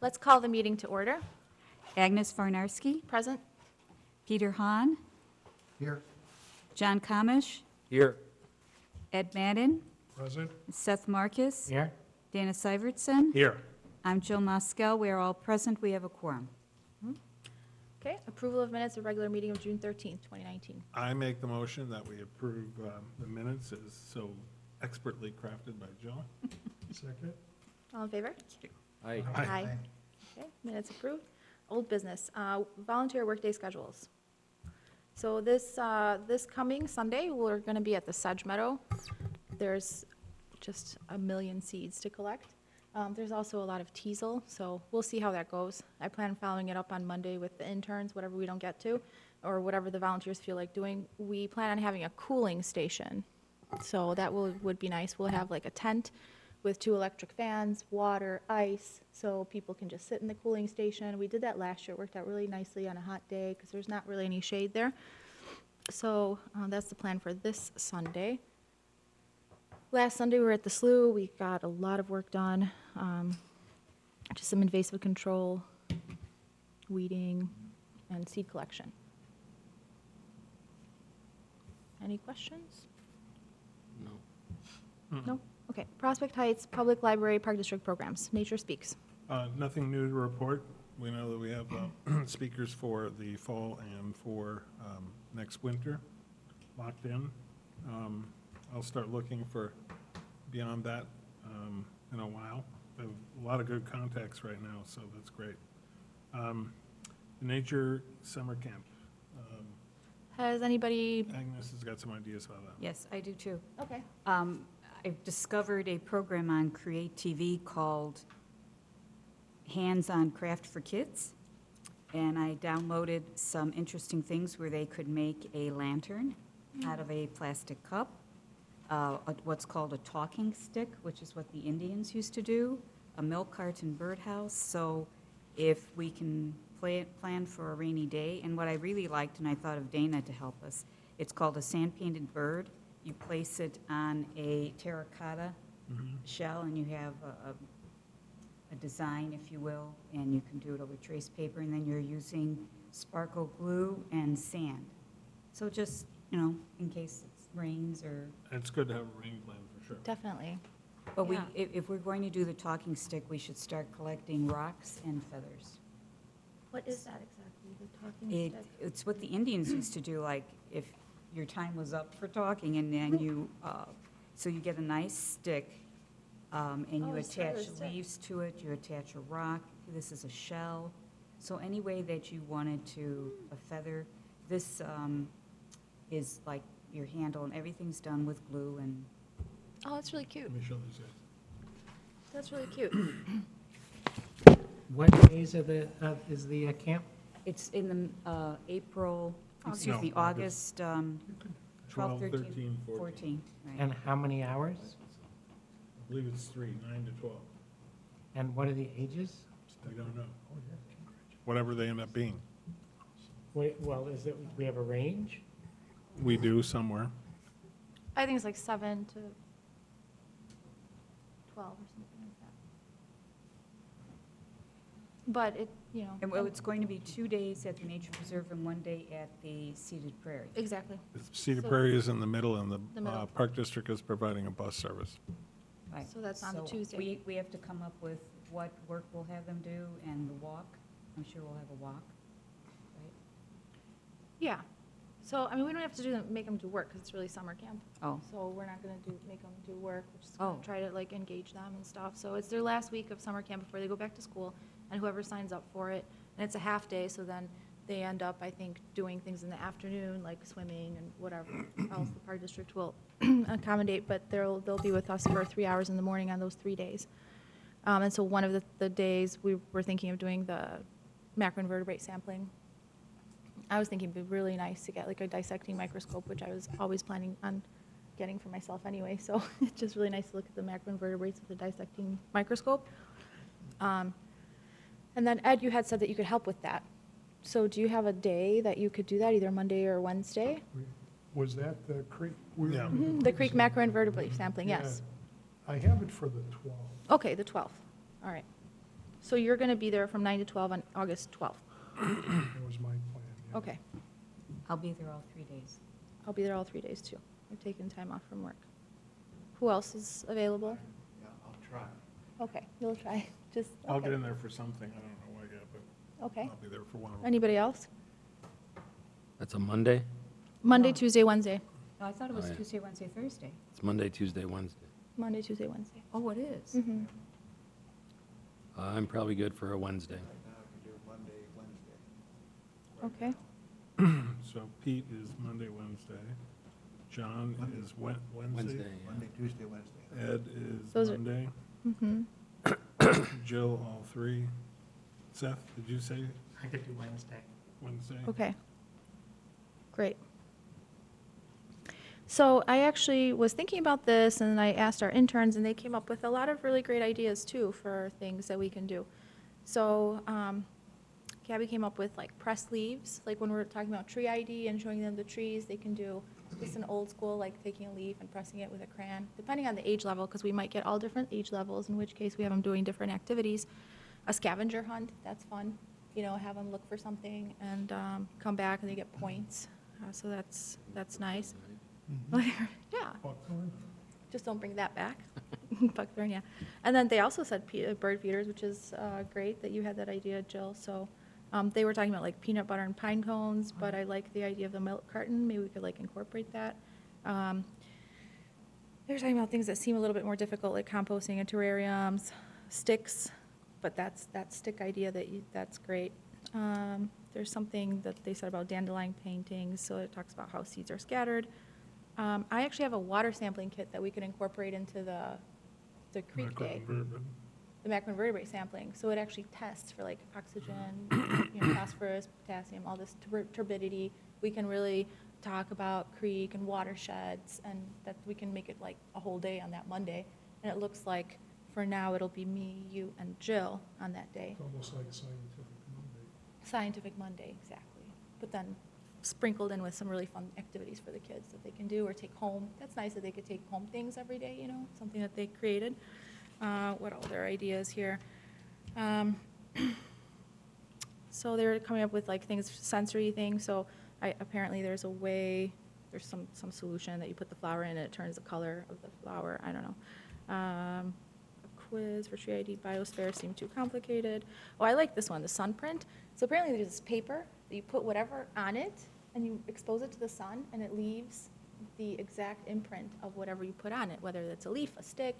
Let's call the meeting to order. Agnes Varnarski, Present. Peter Hahn, Here. John Kamish, Here. Ed Madden, Present. Seth Marcus, Here. Dana Syvertson. Here. I'm Jill Moskel. We are all present. We have a quorum. Okay, approval of minutes of regular meeting of June 13th, 2019. I make the motion that we approve the minutes as so expertly crafted by Jill. Second. All in favor? Aye. Aye. Okay, minutes approved. Old business, volunteer workday schedules. So this coming Sunday, we're going to be at the Sedge Meadow. There's just a million seeds to collect. There's also a lot of teasel, so we'll see how that goes. I plan on following it up on Monday with the interns, whatever we don't get to, or whatever the volunteers feel like doing. We plan on having a cooling station, so that would be nice. We'll have like a tent with 2 electric fans, water, ice, so people can just sit in the cooling station. We did that last year. It worked out really nicely on a hot day because there's not really any shade there. So that's the plan for this Sunday. Last Sunday, we were at the slough. We got a lot of work done. Just some invasive control, weeding, and seed collection. Any questions? No. No? Okay. Prospect Heights Public Library Park District programs. Nature Speaks. Nothing new to report. We know that we have speakers for the fall and for next winter locked in. I'll start looking for beyond that in a while. We have a lot of good contacts right now, so that's great. Nature Summer Camp. Has anybody? Agnes has got some ideas about that. Yes, I do too. Okay. I've discovered a program on Create TV called Hands-on Craft for Kids. And I downloaded some interesting things where they could make a lantern out of a plastic cup. What's called a talking stick, which is what the Indians used to do, a milk carton birdhouse. So if we can plan for a rainy day, and what I really liked, and I thought of Dana to help us, it's called a sand-painted bird. You place it on a terracotta shell, and you have a design, if you will, and you can do it over trace paper, and then you're using sparkle glue and sand. So just, in case it rains or... It's good to have a rain plan for sure. Definitely. But Yeah. if we're going to do the talking stick, we should start collecting rocks and feathers. What is that exactly? The talking stick? It's what the Indians used to do, like if your time was up for talking, and then you, so you get a nice stick, and you Oh, a attach feather stick. leaves to it, you attach a rock, this is a shell. So any way that you wanted to, a feather, this is like your handle, and everything's done with glue, and Oh, that's really cute. Let me show these guys. That's really cute. What days are is the camp? it's in the April, August. excuse me, No, August 12, 12, 13, 13, 14. Right. And how many hours? I believe it's 3, 9 to 12. And what are the ages? We don't know. Whatever they end up being. Wait, well, we have a range? We do somewhere. I think it's like 7 to 12 or something like that. But it, And well, it's going to be 2 days at the Nature Preserve and 1 day at the Seated Prairie. exactly. Cedar So- Prairie is in the middle, and The the middle. Park District is providing a bus service. Right. So that's on the So Tuesday. we have to come up with what work we'll have them do and the walk. I'm sure we'll have a walk, right? Yeah. So, we don't have to make them do work because it's really summer camp. Oh, So we're not going to make them do work. We're just going Oh. to try to engage them and stuff. So it's their last week of summer camp before they go back to school, and whoever signs up for it. And it's a half day, so then they end up, I think, doing things in the afternoon, like swimming and whatever else the Park District will accommodate. But they'll be with us for 3 hours in the morning on those 3 days. And so one of the days we were thinking of doing the macroinvertebrate sampling. I was thinking it'd be really nice to get like a dissecting microscope, which I was always planning on getting for myself anyway. So it's just really nice to look at the macroinvertebrates with a dissecting microscope. And then Ed, you had said that you could help with that. So do you have a day that you could do that, either Monday or Wednesday? Was that the creek? Yeah. The creek macroinvertebrate sampling, yes. I have it for the 12th. Okay, the 12th. All right. So you're going to be there from 9 to 12 on August 12th? That was my plan, yeah. Okay. I'll be there all 3 days. I'll be there all 3 days, too. I'm taking time off from work. Who else is available? Yeah, I'll try. Okay, you'll try, just, I'll get okay. in there for something, I don't know what yet, but Okay. I'll be there for one of them. Anybody else? That's a Monday? Monday, No. Tuesday, Wednesday. No, I thought it was Oh, yeah. Tuesday, Wednesday, Thursday. It's Monday, Tuesday, Wednesday. Monday, Tuesday, Wednesday. Oh, it is? Mhm. I'm probably good for a Wednesday. Right now, I can do Monday, Wednesday. Okay. So Pete is Monday, Wednesday. John Monday. is Wednesday. Wednesday, yeah. Monday, Tuesday, Wednesday. Ed is Those are- Monday. Mm-hmm. Jill, all three. Seth, did you say I could do Wednesday. Wednesday? Okay. Great. So I actually was thinking about this, and I asked our interns, and they came up with a lot of really great ideas, too, for things that we can do. So Gabby came up with, like, press leaves, like when we're talking about tree ID and showing them the trees, they can do just an old school, like taking a leaf and pressing it with a crayon, depending on the age level, because we might get all different age levels, in which case we have them doing different activities. A scavenger hunt, that's fun. You know, have them look for something and come back and they get points. So that's nice. Yeah, Buckthorn? just don't bring that back. Buckthorn, yeah. And then they also said bird feeders, which is great that you had that idea, Jill. So they were talking about like peanut butter and pine cones, but I like the idea of the milk carton. Maybe we could like incorporate that. They were talking about things that seem a little bit more difficult, like composting and terrariums, sticks, but that stick idea that's great. There's something that they said about dandelion paintings, so it talks about how seeds are scattered. I actually have a water sampling kit that we could incorporate into the creek day, Macroinvertebrate. the macroinvertebrate sampling. So it actually tests for like oxygen, phosphorus, potassium, all this turbidity. We can really talk about creek and watersheds, and that we can make it like a whole day on that Monday. And it looks like for now it'll be me, you, and Jill on that day. It's almost like Scientific Monday. Scientific Monday, exactly. But then sprinkled in with some really fun activities for the kids that they can do or take home. That's nice that they could take home things every day, something that they created. What other ideas here? So they're coming up with like things, sensory things. So apparently there's a way, there's some solution that you put the flower in and it turns the color of the flower. I don't know. A quiz for tree ID biosphere seemed too complicated. Oh, I like this one, the sun print. So apparently there's this paper that you put whatever on it and you expose it to the sun and it leaves the exact imprint of whatever you put on it, whether it's a leaf, a stick,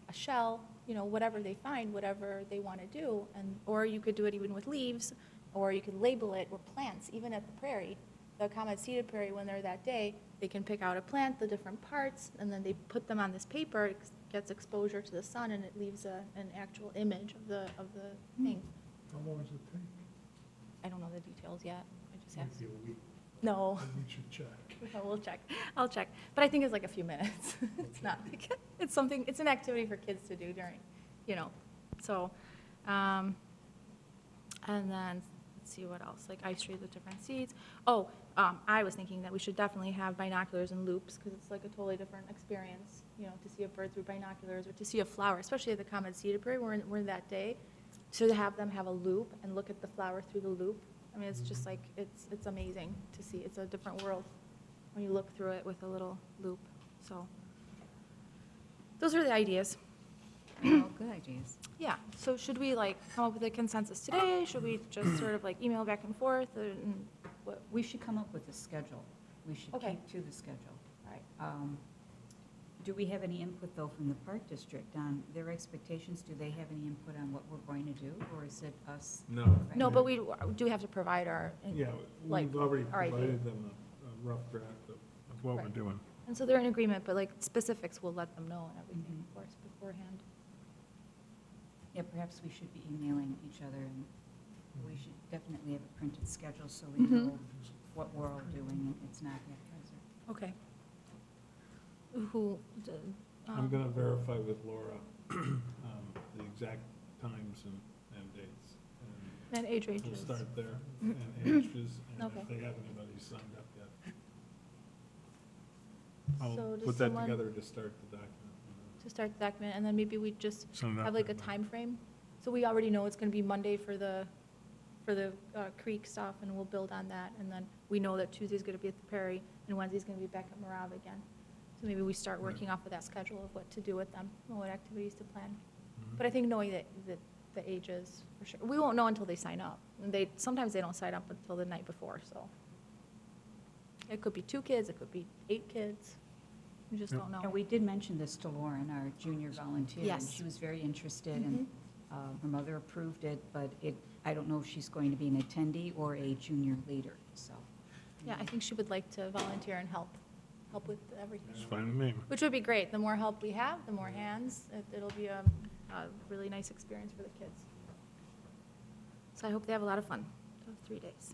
a shell, whatever they find, whatever they want to do. Or you could do it even with leaves, or you could label it, or plants, even at the prairie, the common seeded prairie, when they're that day, they can pick out a plant, the different parts, and then they put them on this paper, it gets exposure to the sun, and it leaves an actual image of the thing. How long does it take? I don't know the details yet, I just asked. Maybe a week. No, We should check. we'll check, I'll check, but I think it's like a few minutes. It's not, like it's an activity for kids to do during, so, and then, let's see what else, like ice trees with different seeds. Oh, I was thinking that we should definitely have binoculars and loops, because it's like a totally different experience, to see a bird through binoculars, or to see a flower, especially at the common seeded prairie, we're in that day, to have them have a loop and look at the flower through the loop. I mean, it's just like, it's amazing to see, it's a different world when you look through it with a little loop, so. Those are the ideas. Oh, good ideas. Yeah, so should we like come up with a consensus today? Should we just sort of like email back and forth and what? We should come up with a schedule. We should Okay. keep to the schedule. All right. Do we have any input, though, from the Park District on their expectations? Do they have any input on what we're going to do, or is it us? No. Right. No, but we do have to provide our, Yeah, like, we've already our idea. provided them a rough draft of what we're Right. doing. And so they're in agreement, but like specifics, we'll let them know and everything, Mhm. of course, beforehand. Yeah, perhaps we should be emailing each other, and we should definitely have a printed schedule so we Mhm. know what we're all doing, and it's not haphazard. Okay. Who? I'm going to verify with Laura the exact times and dates. And age We'll ranges. start there, and ages, and Okay. if they have anybody signed up yet. So I'll does put that someone- together to start the document. To start the document, and then maybe we just Send it out have to like a everybody. time frame. So we already know it's going to be Monday for the creek stuff, and we'll build on that. And then we know that Tuesday's going to be at the Prairie, and Wednesday's going to be back at Marab again. So maybe we start working off of that schedule of what to do with them, and what activities to plan. But I think knowing that the ages, for sure, we won't know until they sign up. And sometimes they don't sign up until the night before, so. It could be 2 kids, it could be 8 kids. We just don't know. And we did mention this to Lauren, our junior volunteer. And Yes. she was very interested, Mhm. and her mother approved it, but I don't know if she's going to be an attendee or a junior leader, so. Yeah, I think she would like to volunteer and help with everything. It's fine with me. Which would be great. The more help we have, the more hands, it'll be a really nice experience for the kids. So I hope they have a lot of fun, those 3 days.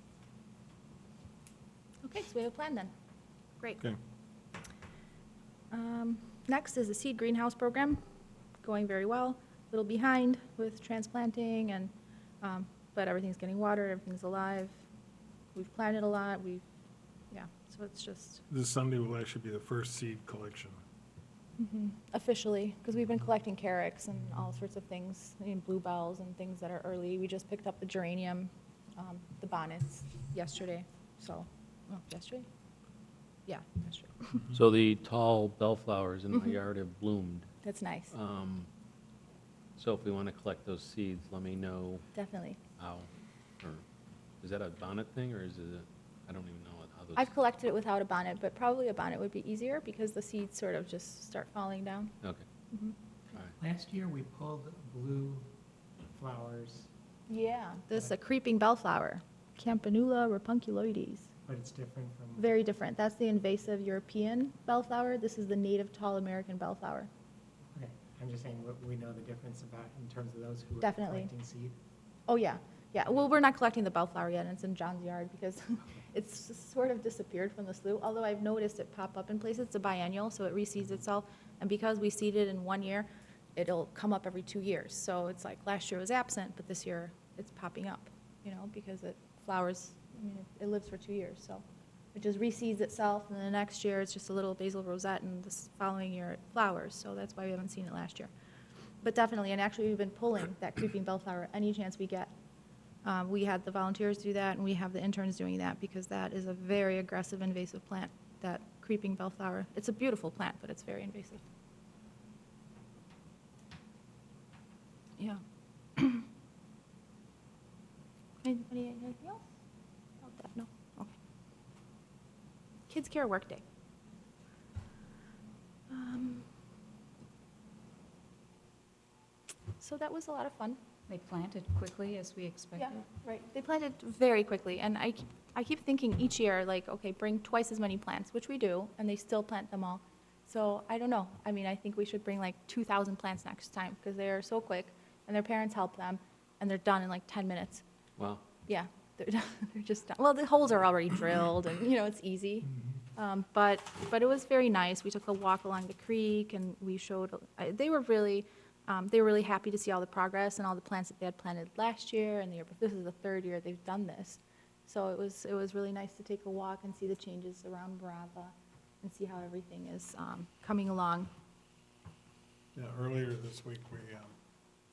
Okay, so we have a plan then. Great. Okay. Next is the seed greenhouse program, going very well. A little behind with transplanting, and but everything's getting watered, everything's alive. We've planted a lot, so it's just This Sunday will actually be the first seed collection. officially, because we've been collecting carex and all sorts of things, bluebells and things that are early. We just picked up the geranium, the bonnets yesterday, so, yesterday? Yeah, yesterday. So the tall bellflowers in my Mhm. yard have bloomed. That's nice, So if we want to collect those seeds, let me know definitely. how. Or is that a bonnet thing, or is it, I don't even know how those. I've collected it without a bonnet, but probably a bonnet would be easier because the seeds sort of just start falling down. Okay, Mhm. all right. Last year, we pulled blue flowers, Yeah, this is a creeping bellflower, Campanula rapunculoides. but it's different from, Very different. That's the invasive European bellflower. This is the native tall American bellflower. okay, I'm just saying, what we know the difference about, in terms of those who are Definitely. collecting seed. Oh, yeah, yeah. Well, we're not collecting the bellflower yet, and it's in John's yard because it's just sort of disappeared from the slough, although I've noticed it pop up in places. It's a biennial, so it reseeds itself. And because we seed it in 1 year, it'll come up every 2 years. So it's like last year was absent, but this year it's popping up, because it flowers, it lives for 2 years, so. It just reseeds itself, and then the next year it's just a little basil rosette, and this following year it flowers, so that's why we haven't seen it last year. But definitely, and actually we've been pulling that creeping bellflower any chance we get. We had the volunteers do that, and we have the interns doing that, because that is a very aggressive invasive plant, that creeping bellflower. It's a beautiful plant, but it's very invasive. Yeah. Anything else about that? No? Okay. Kids Care Workday. So that was a lot of fun. They planted quickly as we expected. Right. They planted very quickly, and I keep thinking each year, like, okay, bring twice as many plants, which we do, and they still plant them all. So I don't know. I mean, I think we should bring like 2,000 plants next time, because they are so quick, and their parents help them, and they're done in like 10 minutes. Wow. Yeah, they're just done. Well, the holes are already drilled, and, it's easy. But it was very nice. We took a walk along the creek, and we showed, they were really happy to see all the progress and all the plants that they had planted last year and the year, but this is the 3rd year they've done this. So it was really nice to take a walk and see the changes around Brava and see how everything is coming along. Yeah, earlier this week, we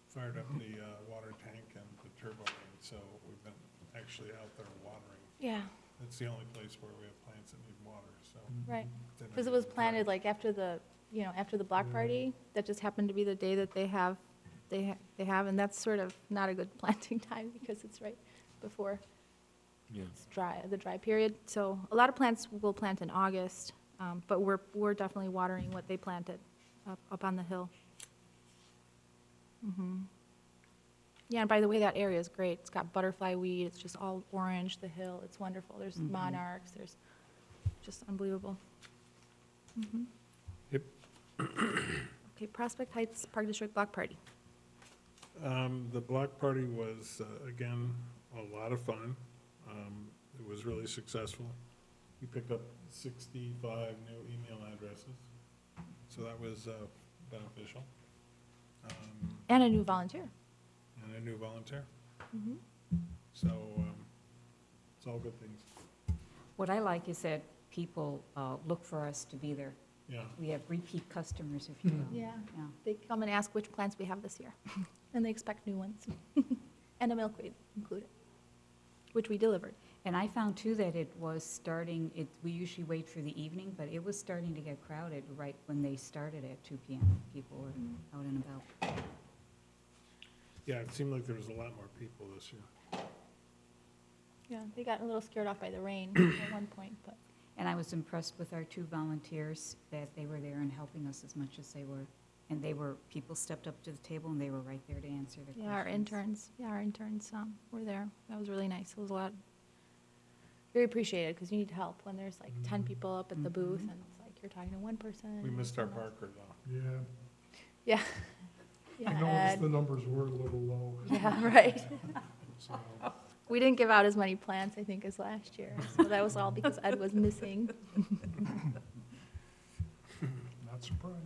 fired up the water tank and the turbo main, so we've been actually out there watering. Yeah, It's the only place where we have plants that need water, so. right. then Because it we was can planted try. like after the block party. That just happened to be the day that they have, and that's sort of not a good planting time because it's right before Yeah. it's dry, the dry period. So a lot of plants will plant in August, but we're definitely watering what they planted up on the hill. Yeah, and by the way, that area is great. It's got butterfly weed. It's just all orange, the hill. It's wonderful. There's monarchs. There's just unbelievable. Yep. Okay, Prospect Heights Park District Block Party. The block party was, again, a lot of fun. It was really successful. We picked up 65 new email addresses, so that was beneficial. And a new volunteer. And a new volunteer. Mhm. So it's all good things. What I like is that people look for us to be there. Yeah. We have repeat customers, if you will. Yeah. Yeah. They come and ask which plants we have this year. And they expect new ones. And a milkweed included, which we delivered. And I found too that it was starting, we usually wait for the evening, but it was starting to get crowded right when they started at 2 PM. People were out and about. Yeah, it seemed like there was a lot more people this year. Yeah, they got a little scared off by the rain at one point, but. And I was impressed with our 2 volunteers, that they were there and helping us as much as they were. And people stepped up to the table and they were right there to answer the questions. Yeah, our interns were there. That was really nice. It was a lot, very appreciated, because you need help when there's like 10 people up at the booth, and it's like you're talking to one person. We missed our someone else. Parker, though. Yeah, Yeah. I Yeah, noticed Ed. the numbers were a little low. Yeah, right. So, We didn't give out as many plants, I think, as last year, so that was all because Ed was missing. not surprised.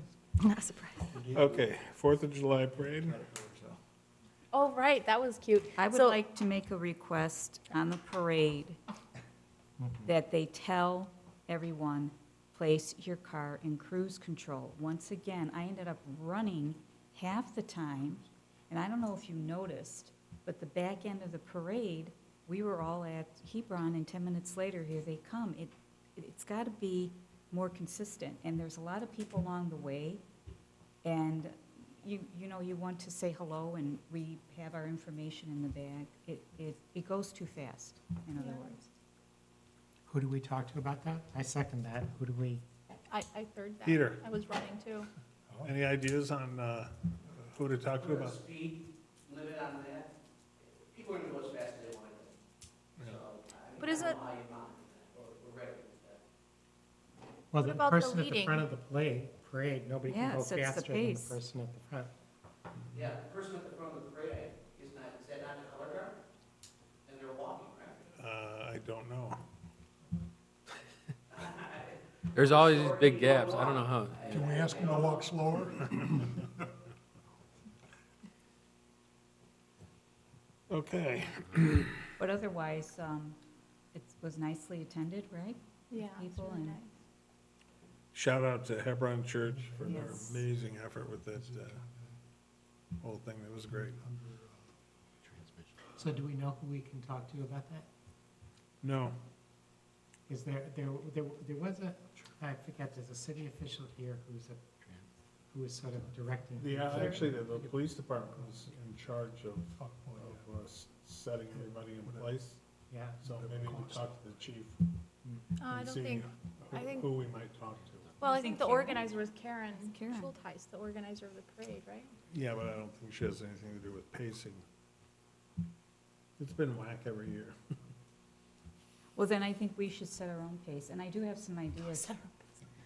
Not surprised. Okay, 4th of July parade. Oh, right, that was cute. I would So- like to make a request on the parade that they tell everyone, place your car in cruise control. Once again, I ended up running half the time, and I don't know if you noticed, but the back end of the parade, we were all at Hebron, and 10 minutes later, here they come. It's got to be more consistent, and there's a lot of people along the way, and you know, you want to say hello, and we have our information in the bag. It goes too fast, in other Yeah. words. Who do we talk to about that? I second that. Who do we? I heard that. Peter. I was running too. Any ideas on who to talk to Put a about? speed limit on that. People are gonna go as fast as they want to. So, I mean, But I is don't it- know how you monitor that, or regulate that. Well, What the about the person at the leading? front of the parade, nobody Yeah, can go sets the faster than the pace. person at the front. Yeah, the person at the front of the parade is that not a color guard? And they're walking, right? I don't know. There's always these big gaps. I don't know how. Can we ask them to walk slower? Okay, But otherwise, it was nicely attended, right? Yeah, it's People really and- nice. shout out to Hebron Church for their Yes. amazing effort with that whole thing. That was great. Transmission. So do we know who we can talk to about that? No, Is there was I forget, there's a city official here who is sort of directing. actually, the police department was in charge of Oh, setting everybody in place. Yeah. So maybe we talk to the chief I and don't see think, I think- who we might talk to. well, You I think think the Karen? organizer was Karen Karen. Schulteis, the organizer of the parade, right? Yeah, but I don't think she has anything to do with pacing. It's been whack every year. Well, then I think we should set our own pace, and I do have some ideas.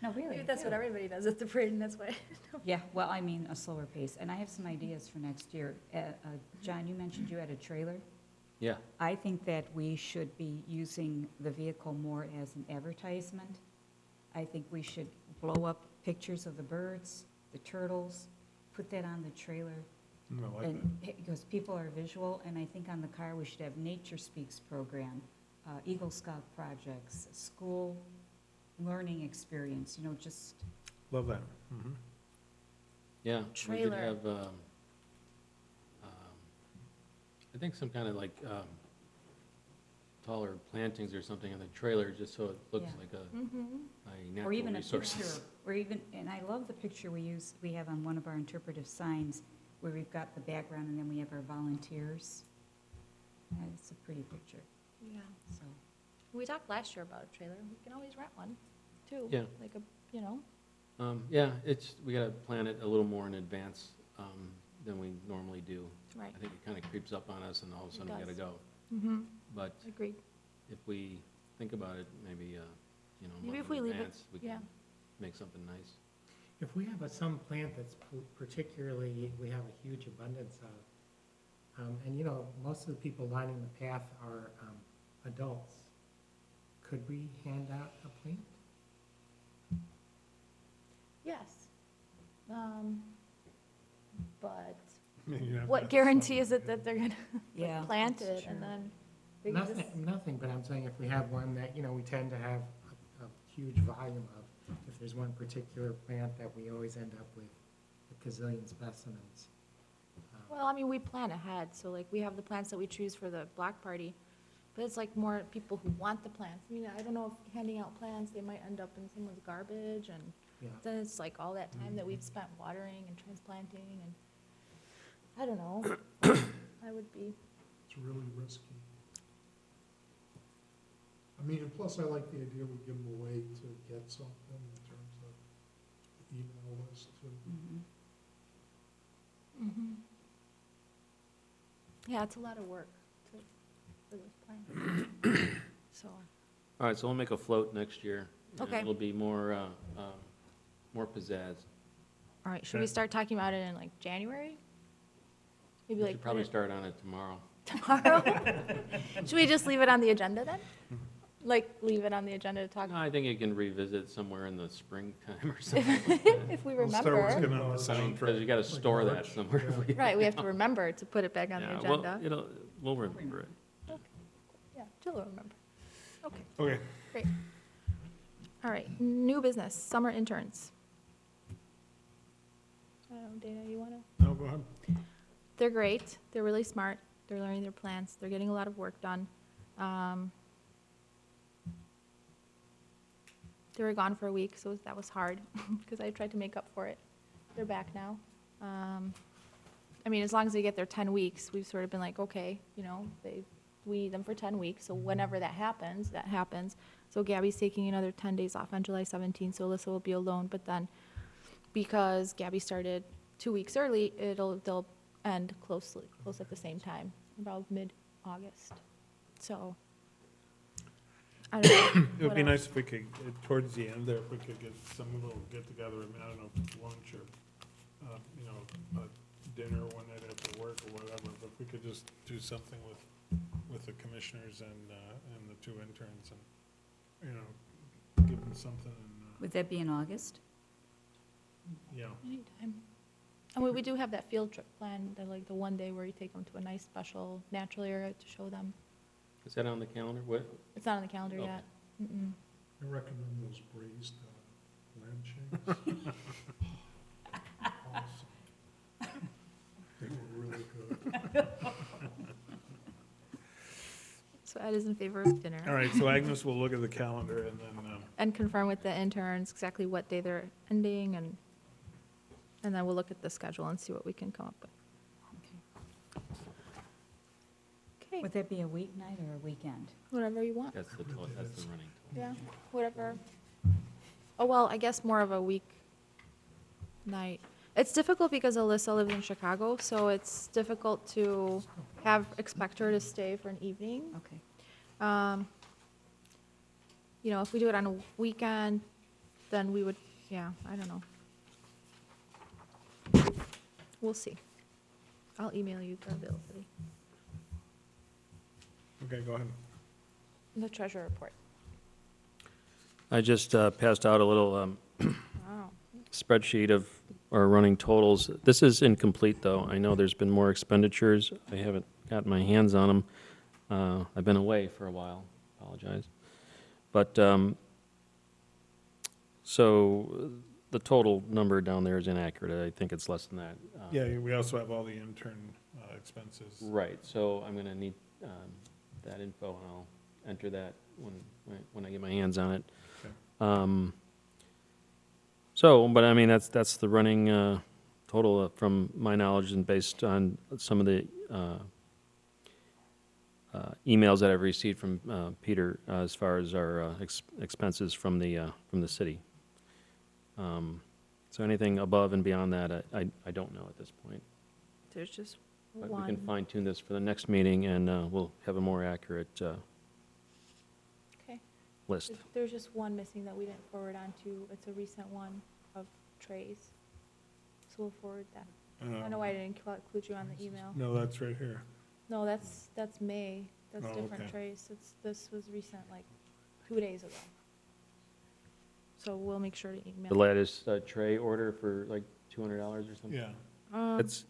No, really. Maybe that's I what do. everybody does at the parade, and that's why. Yeah, well, I mean, a slower pace, and I have some ideas for next year. John, you mentioned you had a trailer. Yeah, I think that we should be using the vehicle more as an advertisement. I think we should blow up pictures of the birds, the turtles, put that on the trailer. I like that. And, because people are visual, and I think on the car, we should have Nature Speaks program, Eagle Scout projects, school learning experience, you know, just, Love that. Mhm. yeah. We could Trailer. have, I think some kind of like taller plantings or something in the trailer, just so it looks Yeah. like a Mm-hmm. or natural even a resources. picture, or even, and I love the picture we have on one of our interpretive signs, where we've got the background and then we have our volunteers. It's a pretty picture, Yeah. so. We talked last year about a trailer. We can always rent one, too. Yeah. Like a, you know, Yeah, we gotta plan it a little more in advance than we normally do. right. I think it kind of creeps up on us and all of a It sudden we gotta does. go. Mm-hmm. But Agreed. if we think about it, maybe, you know, a Maybe if month we in leave it- advance, we yeah. can make something nice. If we have some plant that's particularly, we have a huge abundance of, and you know, most of the people lining the path are adults, could we hand out a plant? Yes. But You have what to- guarantee is it that they're gonna Yeah. plant that's it and true. then they can just? Nothing, but I'm saying if we have one that, you know, we tend to have a huge volume of, if there's one particular plant that we always end up with a gazillion specimens, Well, I mean, we plan ahead, so like, we have the plants that we choose for the block party, but it's like more people who want the plants. I mean, I don't know if handing out plants, they might end up in someone's garbage, and Yeah. then it's like all that time that we've spent watering and transplanting, and, I don't know. I would be, It's really risky. I mean, and plus I like the idea we give them a way to get something in terms of the email list too. Mhm. yeah, it's a lot of work to, for those plants. So, All right, so we'll make a float next year. and Okay. It'll be more, more pizzazz. all right, should we Okay. start talking about it in like January? Maybe We like should put probably it start on it tomorrow. tomorrow? Should we just leave it on the agenda then? Like, leave it on the agenda to talk, No, I think you can revisit somewhere in the springtime or something like that. if we We'll start working remember. on the I mean, because you soundtrack. gotta store that March, somewhere. yeah. Right, we have to remember to put it back on the Yeah, well, agenda. we'll remember it. Yeah, Jill will remember. Okay, Okay, great. All right, new business, summer interns. I don't know, Dana, you wanna? no, go ahead. They're great, they're really smart, they're learning their plants, they're getting a lot of work done. They were gone for a week, so that was hard, because I tried to make up for it. They're back now. I mean, as long as they get their 10 weeks, we've sort of been like, okay, you know, we need them for 10 weeks, so whenever that happens, that happens. So Gabby's taking another 10 days off on July 17th, so Alyssa will be alone, but then, because Gabby started 2 weeks early, they'll end close at the same time, about mid-August. So, I don't know. It would What be else? nice if we could, towards the end there, if we could get some little get-together, I mean, I don't know if it's lunch or, you know, a dinner one night after work or whatever, but if we could just do something with the commissioners and the 2 interns and, you know, give them something and, Would that be in August? yeah. Anytime. And we do have that field trip planned, like the one day where you take them to a nice special natural area to show them. Is that on the calendar? What, It's not on the calendar Okay. yet. Mm-mm. I recommend those braised lamb shanks. Awesome. They were really good. So Ed is in favor of dinner. All right, so Agnes will look at the calendar and then, And confirm with the interns exactly what day they're ending, and then we'll look at the schedule and see what we can come up with. Okay, Would that be a weeknight or a weekend? whatever you want. that's the running total. Yeah, whatever. Oh, well, I guess more of a week night. It's difficult because Alyssa lives in Chicago, so it's difficult to expect her to stay for an evening. Okay. You know, if we do it on a weekend, then we would, yeah, I don't know. We'll see. I'll email you the availability, okay, go ahead. the treasurer report. I just passed out a little Wow. spreadsheet of our running totals. This is incomplete, though. I know there's been more expenditures. I haven't gotten my hands on them. I've been away for a while, apologize. But, so the total number down there is inaccurate. I think it's less than that. Yeah, we also have all the intern expenses. Right, so I'm gonna need that info, and I'll enter that when I get my hands on it. Okay. So, but I mean, that's the running total from my knowledge and based on some of the emails that I've received from Peter as far as our expenses from the city. So anything above and beyond that, I don't know at this point. There's just But we can one. fine tune this for the next meeting, and we'll have a more accurate Okay. list. There's just one missing that we didn't forward on to. It's a recent one of trays. So we'll forward that. I don't know why I didn't include you on the email. No, that's right here. No, that's May. That's Oh, different okay. trays. This was recent, like 2 days ago. So we'll make sure to email. The latest tray order for like $200 or something? Yeah, It's,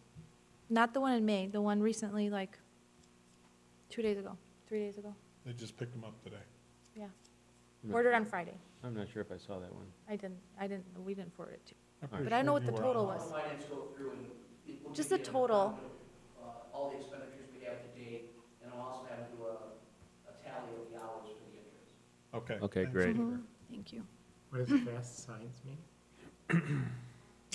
Not the one in May, the one recently, like 2 days ago, 3 days ago. they just picked them up today. Yeah. I'm not- Ordered on Friday. I'm not sure if I saw that one. we didn't forward it to. I'm pretty But I know sure what the you were total on. was. Finance go through and. Just the total. all the expenditures we have to date, and I'll also have to do a tally of the hours for the interns. Okay. Okay, thanks, great. Peter. Thank you. What does fast signs mean?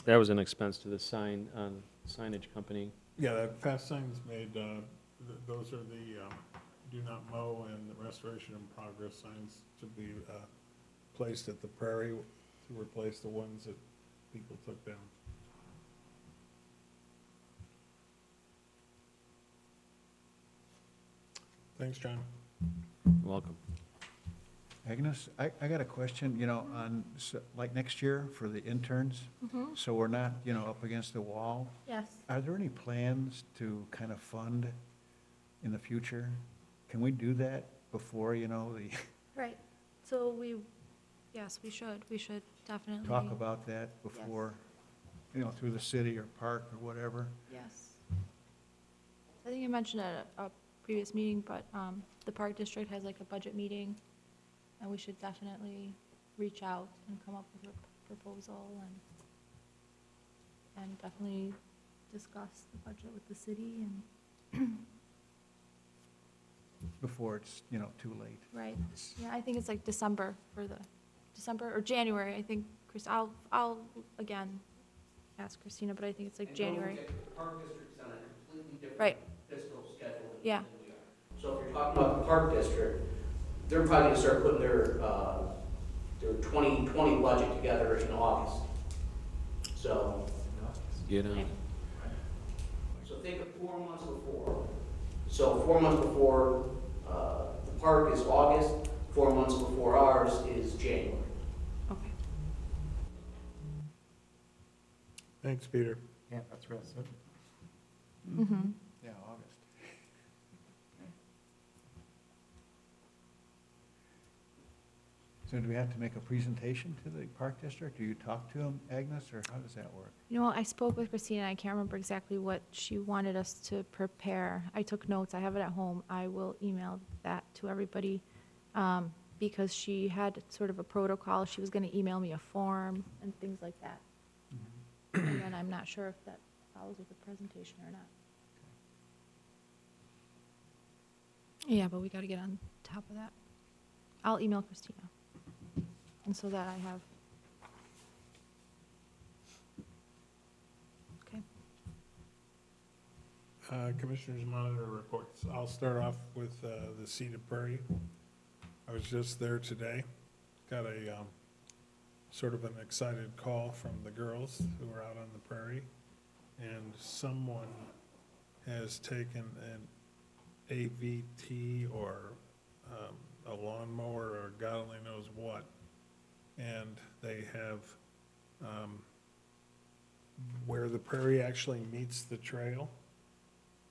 That was an expense to the signage company. Yeah, that fast signs made, those are the do not mow and the restoration in progress signs to be placed at the prairie to replace the ones that people took down. Thanks, John. Welcome. Agnes, I got a question, on, like, next year for the interns, so we're not, up against the wall. Yes. Are there any plans to kind of fund in the future? Can we do that before, the, Right. So yes, we should definitely. talk about that before, through the city or park or whatever? Yes. I think I mentioned at a previous meeting, but the Park District has like a budget meeting, and we should definitely reach out and come up with a proposal and definitely discuss the budget with the city and, Before it's, too late. right. Yeah, I think it's like December or January, I think, Chris, I'll again ask Christina, but I think it's like And don't January. forget, the Park District's on a completely different Right. fiscal schedule than Yeah. we are. So if you're talking about the Park District, they're probably gonna start putting their 2020 budget together in August. So, Get on. so think of 4 months before. So 4 months before, the park is August, 4 months before ours is January. Okay. Thanks, Peter. Yeah, that's real soon. Mm-hmm. Yeah, August. So do we have to make a presentation to the park district? Do you talk to them, Agnes, or how does that work? You know, I spoke with Christina, I can't remember exactly what she wanted us to prepare. I took notes, I have it at home. I will email that to everybody, because she had sort of a protocol. She was gonna email me a form and things like that. And then I'm not sure if that follows with the presentation or not. Yeah, but we gotta get on top of that. I'll email Christina. And so that I have. Okay. Commissioners monitor reports. I'll start off with the Cedar Prairie. I was just there today. Got a sort of an excited call from the girls who are out on the prairie. And someone has taken an AVT or a lawnmower or God only knows what. And they have, where the prairie actually meets the trail,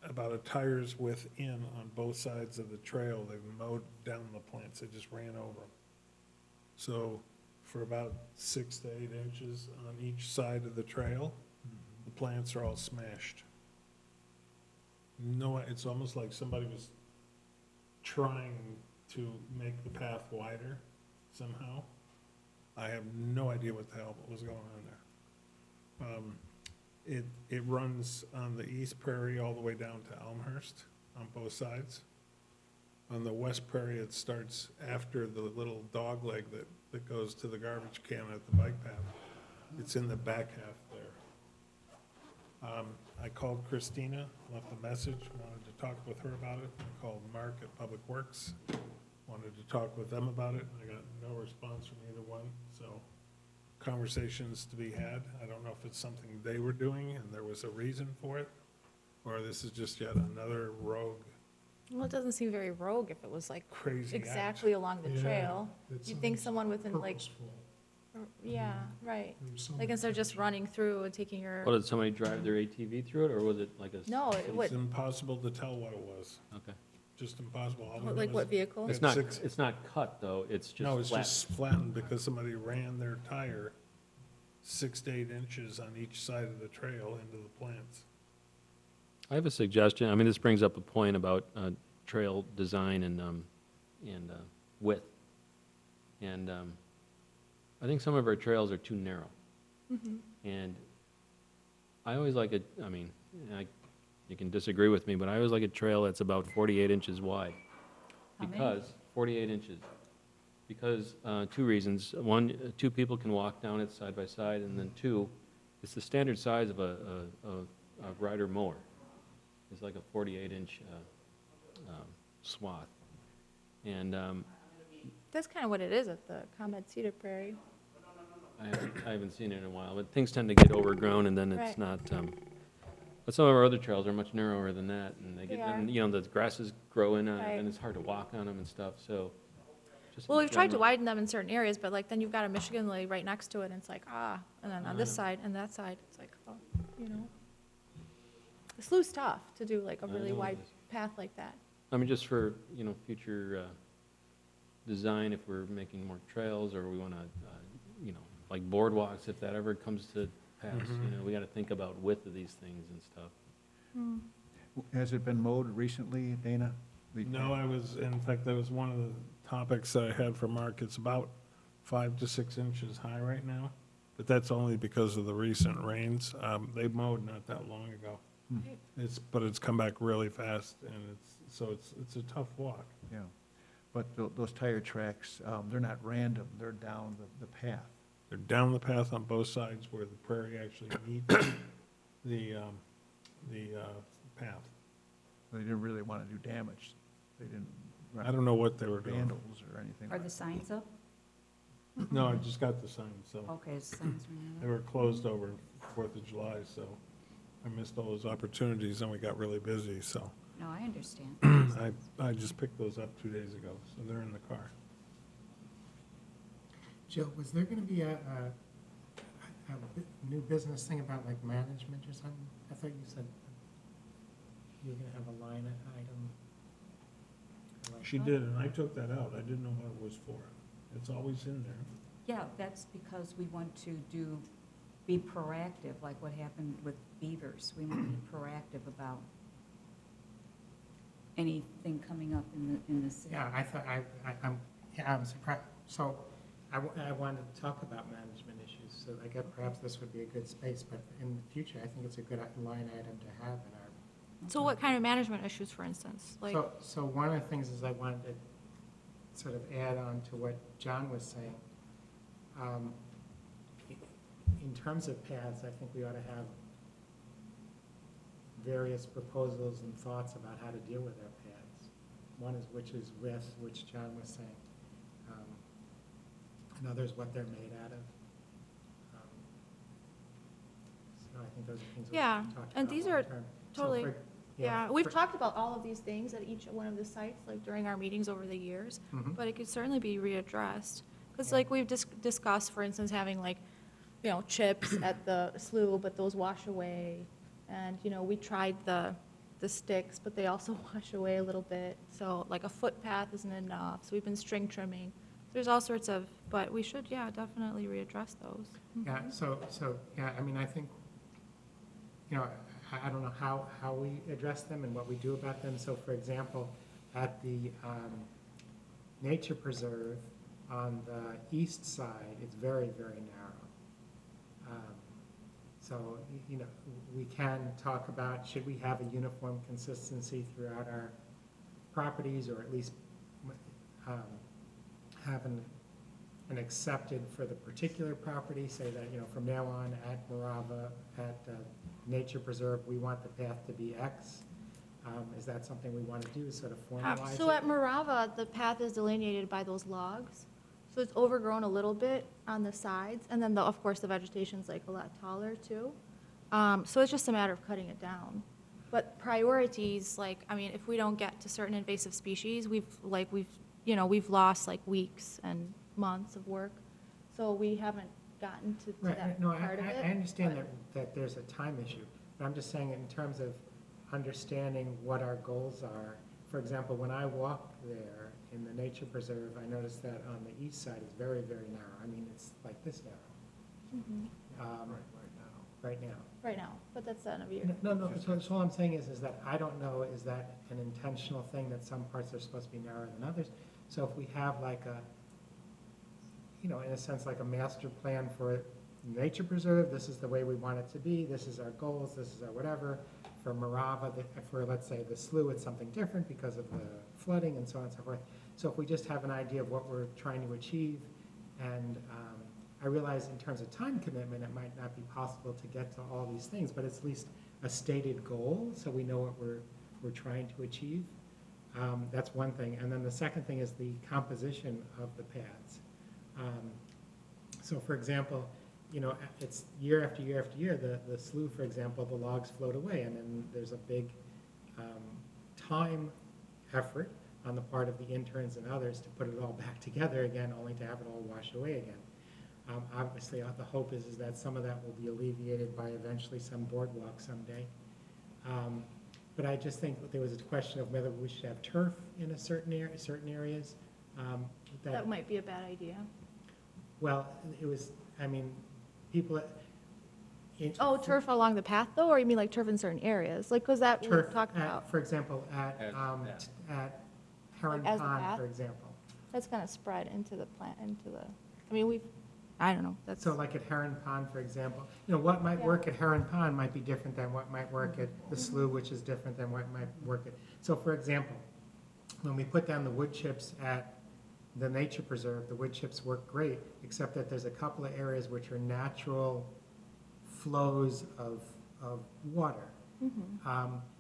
about a tire's width in on both sides of the trail, they've mowed down the plants, they just ran over them. So for about 6 to 8 inches on each side of the trail, the plants are all smashed. No, it's almost like somebody was trying to make the path wider somehow. I have no idea what the hell was going on there. It runs on the East Prairie all the way down to Elmhurst on both sides. On the West Prairie, it starts after the little dog leg that goes to the garbage can at the bike path. It's in the back half there. I called Christina, left a message, wanted to talk with her about it. I called Mark at Public Works, wanted to talk with them about it. I got no response from either one, so conversations to be had. I don't know if it's something they were doing and there was a reason for it, or this is just yet another rogue, Well, it doesn't seem very rogue if it was like crazy act. exactly along the Yeah, trail. it's You'd think something someone within like, Purposeful. yeah, right. There was some Like instead of just intention. running through and taking your, What, did somebody drive their ATV through it, or was it like a? no, it It's would, impossible to tell what it was, Okay. just impossible. All we know like is what vehicle? It's It's not, six- it's not cut, though, it's just No, it's flat. just flattened because somebody ran their tire 6 to 8 inches on each side of the trail into the plants. I have a suggestion. I mean, this brings up a point about trail design and width. And I think some of our trails are too narrow. Mhm. And I always like it, I mean, you can disagree with me, but I always like a trail that's about 48 inches wide. How many? Because, 48 inches. Because, two reasons. One, two people can walk down it side by side, and then two, it's the standard size of a rider mower. It's like a 48-inch swath. And That's kind of what it is at the ComEd Cedar Prairie. I haven't seen it in a while, but things tend to get overgrown, and then it's Right. not, but some of our other trails are much narrower than that, and they get, They are. and, you know, the grasses grow in on it, Right. and it's hard to walk on them and stuff, so. just Well, in we've tried to general- widen them in certain areas, but like then you've got a Michigan Lake right next to it, and it's like, and then on this know. side and that side, it's like, oh, you know. The slough's tough to do like a I really know it wide is. path like that. I mean, just for, you know, future design, if we're making more trails, or we want to, you know, like boardwalks, if that ever comes to pass, Mhm. you know, we got to think about width of these things and stuff. Has it been mowed recently, Dana? No, in fact, that was one of the topics that I had for Mark. It's about 5 to 6 inches high right now, but that's only because of the recent rains. They mowed not that long ago. Right. But it's come back really fast, and it's a tough walk. Yeah, but those tire tracks, they're not random, they're down the path. They're down the path on both sides where the prairie actually meets the path. They didn't really want to do damage. They didn't run I don't know what they were doing. vandals or anything. Are the signs up? No, I just got the sign, so Okay, the signs they were closed over 4th of July, so I missed all those opportunities, and we got really busy, so No, I understand. I just picked those up 2 days ago, so they're in the car. Jill, was there gonna be a new business thing about like management or something? I thought you said you were gonna have a line item. She did, and I took that out. I didn't know what it was for. It's always in there. Yeah, that's because we want to be proactive, like what happened with beavers. We want to be proactive about anything coming up in the city. Yeah, I thought, I'm surprised, so I wanted to talk about management issues, so I guess perhaps this would be a good space, but in the future, I think it's a good line item to have in our. So what kind of management issues, for instance? Like, So one of the things is I wanted to sort of add on to what John was saying. In terms of paths, I think we ought to have various proposals and thoughts about how to deal with our paths. One is width, which John was saying. Another is what they're made out of. So I think those are things we Yeah, should talk about and these are long-term. So totally- for- yeah, we've for- talked about all of these things at each one of the sites, like during our meetings over the years, Mhm. but it could certainly be readdressed. Because Yeah. like we've discussed, for instance, having like, you know, chips at the slough, but those wash away. And, you know, we tried the sticks, but they also wash away a little bit. So like a footpath isn't enough, so we've been string trimming. There's all sorts of, but we should, yeah, definitely readdress those. Yeah, so, yeah, I mean, I think, you know, I don't know how we address them and what we do about them. So for example, at the nature preserve on the east side, it's very, very narrow. So, you know, we can talk about, should we have a uniform consistency throughout our properties, or at least have an accepted for the particular property, say that, you know, from now on at Morava, at Nature Preserve, we want the path to be X. Is that something we want to do, sort of formalize it? So at Morava, the path is delineated by those logs. So it's overgrown a little bit on the sides, and then, of course, the vegetation's like a lot taller, too. So it's just a matter of cutting it down. But priorities, like, I mean, if we don't get to certain invasive species, we've lost like weeks and months of work. So we haven't gotten to Right, that no, part of it. I understand but- that there's a time issue, but I'm just saying in terms of understanding what our goals are. For example, when I walk there in the nature preserve, I noticed that on the east side is very, very narrow. I mean, it's like this narrow, Mhm. right now. Right now, but that's the end of year. No, so all I'm saying is that I don't know, is that an intentional thing that some parts are supposed to be narrower than others? So if we have like a, you know, in a sense, like a master plan for nature preserve, this is the way we want it to be, this is our goals, this is our whatever. for Marava, for, let's say, the slough, it's something different because of the flooding and so on and so forth. So if we just have an idea of what we're trying to achieve, and I realize in terms of time commitment, it might not be possible to get to all these things, but it's at least a stated goal, so we know what we're trying to achieve. That's one thing. And then the second thing is the composition of the paths. So for example, you know, it's year after year after year, the slough, for example, the logs float away, and then there's a big time effort on the part of the interns and others to put it all back together again, only to have it all wash away again. Obviously, the hope is that some of that will be alleviated by eventually some boardwalk someday. But I just think that there was a question of whether we should have turf in certain areas. That might be a bad idea. Well, it was, I mean, people. Oh, turf along the path though, or you mean like turf in certain areas? Like, was that what we Turf, talked about? for example, at Heron Like as the Pond, path? for example. That's kind of spread into the plant, I mean, I don't know, that's. So like at Heron Pond, for example, you know, what might Yeah. work at Heron Pond might be different than what might work at the slough, which is different than what might work at. So for example, when we put down the wood chips at the nature preserve, the wood chips work great, except that there's a couple of areas which are natural flows of water.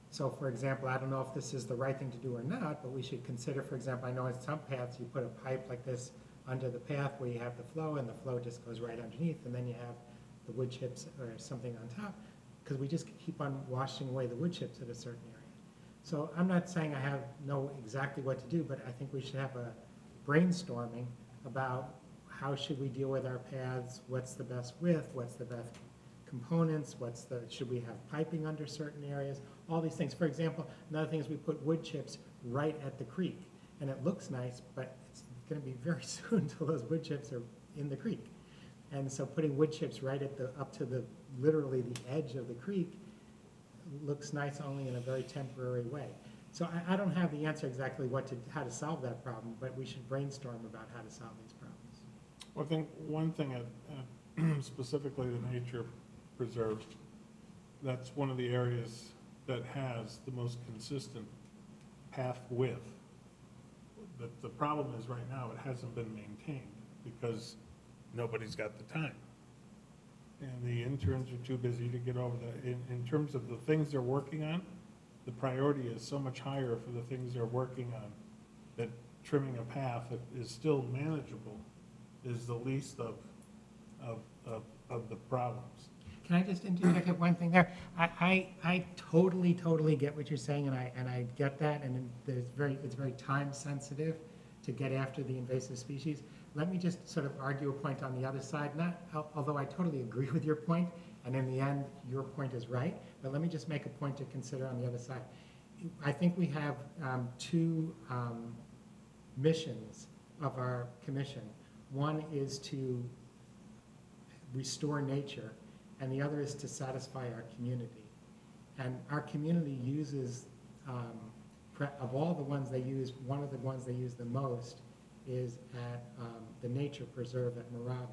So for example, I don't know if this is the right thing to do or not, but we should consider, for example, I know in some paths you put a pipe like this under the path where you have the flow, and the flow just goes right underneath, and then you have the wood chips or something on top, because we just keep on washing away the wood chips at a certain area. So I'm not saying I know exactly what to do, but I think we should have a brainstorming about how should we deal with our paths, what's the best width, what's the best components, should we have piping under certain areas, all these things. For example, another thing is we put wood chips right at the creek, and it looks nice, but it's going to be very soon until those wood chips are in the creek. And so putting wood chips right at up to literally the edge of the creek looks nice only in a very temporary way. So I don't have the answer exactly how to solve that problem, but we should brainstorm about how to solve these problems. Well, I think one thing, specifically the nature preserve, that's one of the areas that has the most consistent path width. The problem is right now, it hasn't been maintained because nobody's got the time. And the interns are too busy to get over that. In terms of the things they're working on, the priority is so much higher for the things they're working on that trimming a path that is still manageable is the least of the problems. Can I just interject one thing there? I totally get what you're saying, and I get that, and it's very time sensitive to get after the invasive species. Let me just sort of argue a point on the other side, although I totally agree with your point, and in the end, your point is right, but let me just make a point to consider on the other side. I think we have two missions of our commission. One is to restore nature, and the other is to satisfy our community. And our community uses, of all the ones they use, one of the ones they use the most is at the nature preserve at Marava.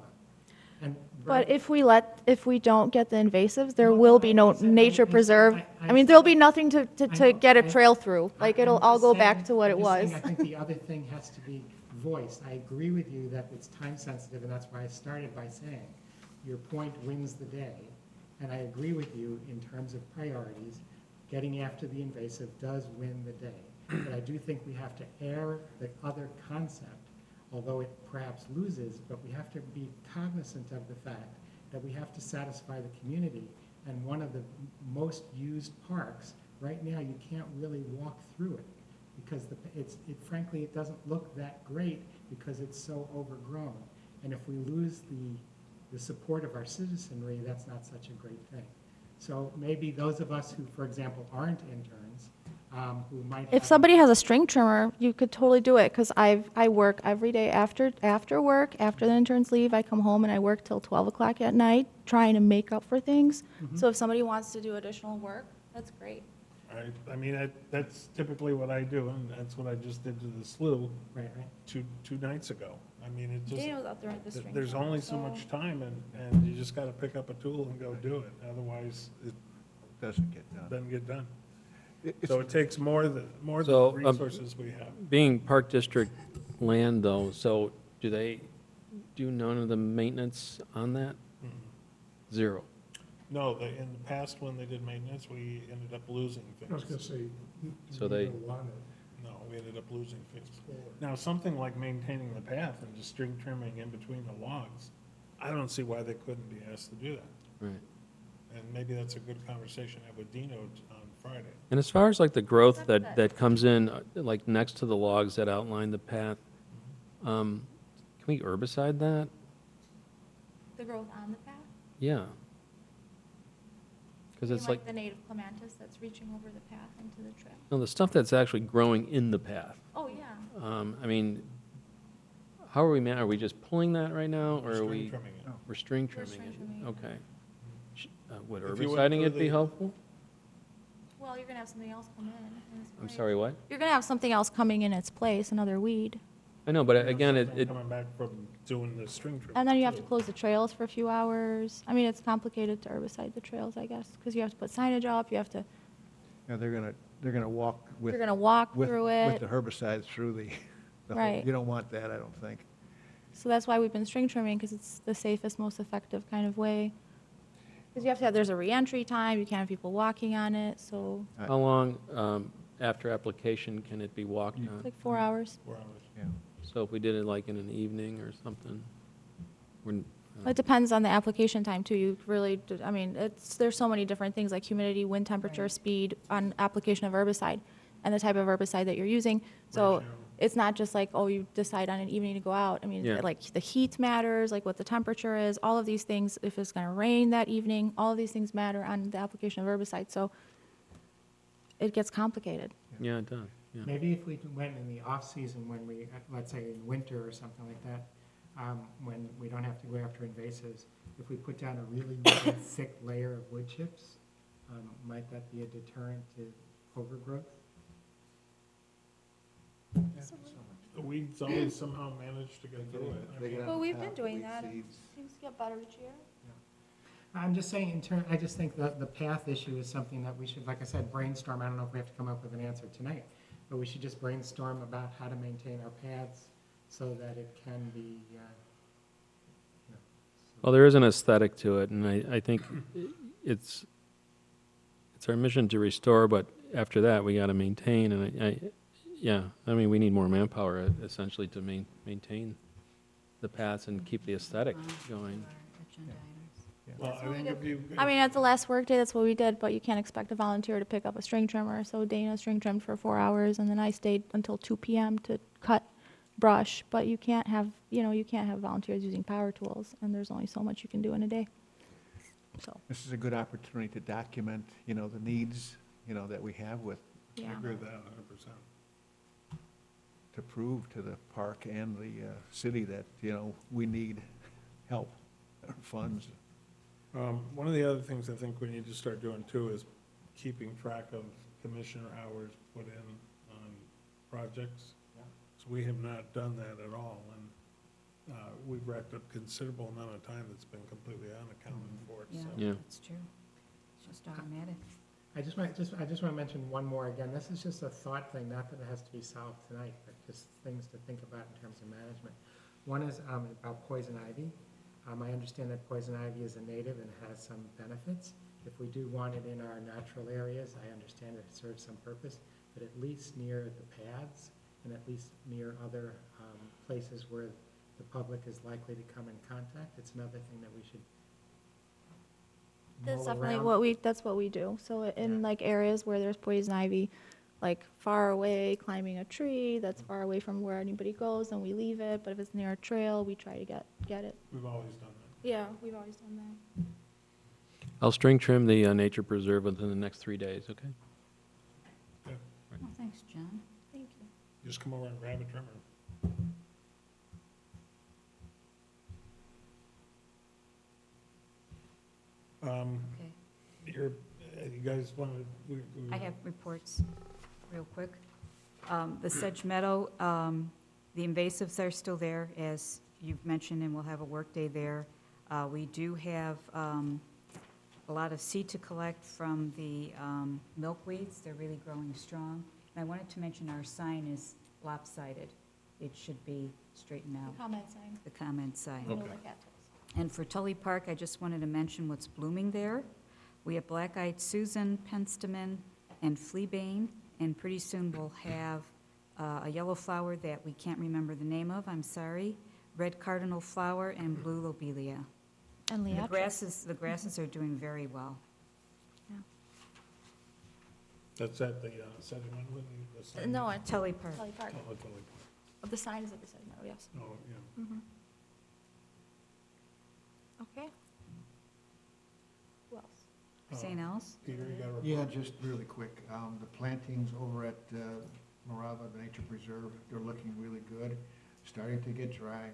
And But if we don't get the invasives, there No, will no, be I no understand. nature I preserve. understand. I mean, there'll be nothing to know. get a trail through. Like, it'll all go back to what it I'm just saying, was. I think the other thing has to be voiced. I agree with you that it's time sensitive, and that's why I started by saying, your point wins the day. And I agree with you in terms of priorities. Getting after the invasive does win the day. But I do think we have to air the other concept, although it perhaps loses, but we have to be cognizant of the fact that we have to satisfy the community. And one of the most used parks, right now, you can't really walk through it because frankly, it doesn't look that great because it's so overgrown. And if we lose the support of our citizenry, that's not such a great thing. So maybe those of us who, for example, aren't interns, who might have. If somebody has a string trimmer, you could totally do it, because I work every day after work, after the interns leave, I come home and I work till 12 o'clock at night, trying to make up for things. So if somebody wants to do additional work, that's great. I mean, that's typically what I do, and that's what I just did to the slough Right. two nights ago. I mean, it just, Daniel's out there with the string there's trimmer, only so much time, and you just gotta pick up a tool and go do it. Otherwise, doesn't get done. doesn't get done. It's- So it takes more than So, the resources we have. Being Park District land though, so do they do none of the maintenance on that? Mhm. Zero. No, in the past, when they did maintenance, we ended up losing I was gonna things. say. So they- you want it No, we ended up losing things. forward. Now, something like maintaining the path and just string trimming in between the logs, I don't see why they couldn't be asked to do that. Right. And maybe that's a good conversation to have with Dino on Friday. And as far as like the growth That's that comes in, like next to the logs that outline the path, can we herbicide that? The growth on the path? Yeah. Because it's like, the native clematis that's reaching over the path into the trail. no, the stuff that's actually growing in the path. Oh, yeah. I mean, how are we, are we just pulling that right now, or are String we, trimming it. we're string We're trimming string it? trimming it. Okay. Would If you went herbicide through it be the- helpful? Well, you're gonna have something else come in its I'm place. sorry, what? You're gonna have something else coming in its place, another weed. I know, but You know, again, something it, coming back from doing the string trim. And then you have to close the trails for a few hours. I mean, it's complicated to herbicide the trails, I guess, because you have to put signage up, you have to, Yeah, they're gonna walk with. you're gonna walk with- through With it. the herbicide through the whole- Right. You don't want that, I don't think. So that's why we've been string trimming, because it's the safest, most effective kind of way. Because you have to have, there's a reentry time, you can't have people walking on it, so how long after application can it be walked it's on? like 4 hours. 4 hours. Yeah. So if we did it like in an evening or something, we're, It depends on the application time too. You really, I mean, there's so many different things like humidity, wind temperature, Right. speed on application of herbicide and the type of herbicide that you're using. So Ratio. it's not just like, oh, you decide on an evening to go out. I mean, Yeah. like the heat matters, like what the temperature is, all of these things, if it's gonna rain that evening, all of these things matter on the application of herbicide. So it gets complicated. yeah, it does, yeah. Maybe if we went in the off-season when we, let's say in winter or something like that, when we don't have to go after invasives, if we put down a really thick layer of wood chips, might that be a deterrent to overgrowth? The weeds always somehow manage to get through it. I mean, Well, we've been doing that. It seems to get better each year. I'm just saying, I just think that the path issue is something that we should, like I said, brainstorm. I don't know if we have to come up with an answer tonight, but we should just brainstorm about how to maintain our paths so that it can be, you know. Well, there is an aesthetic to it, and I think it's our mission to restore, but after that, we got to maintain, and yeah, I mean, we need more manpower essentially to maintain the paths and keep the aesthetic going. Well, I think if you. I mean, at the last workday, that's what we did, but you can't expect a volunteer to pick up a string trimmer. So Dana string trimmed for 4 hours, and then I stayed until 2 p.m. to cut brush. But you can't have, you can't have volunteers using power tools, and there's only so much you can do in a day. So, This is a good opportunity to document, the needs, that we have with, I yeah. agree with that 100%. to prove to the park and the city that, we need help, funds. One of the other things I think we need to start doing too is keeping track of commissioner hours put in on projects. So we have not done that at all, and we've racked up considerable amount of time that's been completely unaccounted for, Yeah, so. Yeah. that's true. It's just automatic. I just want to mention one more again. This is just a thought thing, not that it has to be solved tonight, but just things to think about in terms of management. One is about poison ivy. I understand that poison ivy is a native and has some benefits. If we do want it in our natural areas, I understand it serves some purpose, but at least near the paths and at least near other places where the public is likely to come in contact, it's another thing that we should That's mull definitely around. that's what we do. So in Yeah. like areas where there's poison ivy, like far away, climbing a tree that's far away from where anybody goes, then we leave it. But if it's near a trail, we try to get it. We've always done that. Yeah, we've always done that. I'll string trim the nature preserve within the next 3 days, okay? Oh, thanks, John. Thank you. Just come over and grab a trimmer. Okay. You guys want to? I have reports, real quick. The Sedge Meadow, the invasives are still there, as you've mentioned, and we'll have a workday there. We do have a lot of seed to collect from the milkweeds. They're really growing strong. And I wanted to mention our sign is lopsided. It should be straightened out, Comment sign. the comment sign. You know, Okay. like cattails. And for Tully Park, I just wanted to mention what's blooming there. We have black-eyed Susan, penstemon, and fleabane, and pretty soon we'll have a yellow flower that we can't remember the name of, I'm sorry, red cardinal flower, and blue lobelia. And And Liatris. the grasses are doing very well. That's at the Sedgman, the sign? No, at Tully Park. Tully Park. Oh, it's only- Oh, the sign is at the Sedge Meadow, yes. oh, yeah. Mhm. Okay. Who else? Anything else? Peter, you got a report? Yeah, just really quick. The plantings over at Morava Nature Preserve, they're looking really good. Starting to get dry.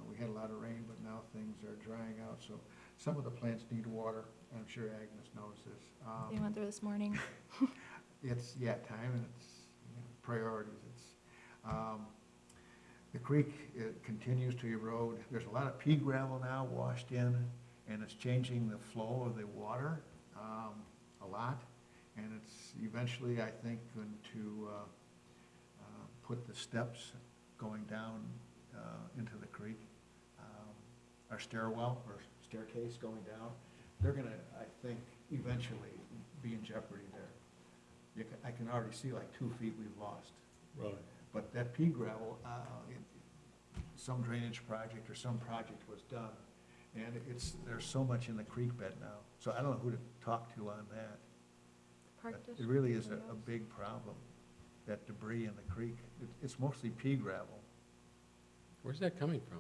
We had a lot of rain, but now things are drying out, so some of the plants need water. I'm sure Agnes knows this. They went there this morning. It's, time and it's, priorities. The creek, it continues to erode. There's a lot of pea gravel now washed in, and it's changing the flow of the water a lot. And it's eventually, I think, going to put the steps going down into the creek. Our stairwell or staircase going down, they're gonna, I think, eventually be in jeopardy there. I can already see like 2 feet we've lost. Right. But that pea gravel, some drainage project or some project was done, and there's so much in the creek bed now. So I don't know who to talk to on that. Park But district. it really is anybody a else? big problem, that debris in the creek. It's mostly pea gravel. Where's that coming from?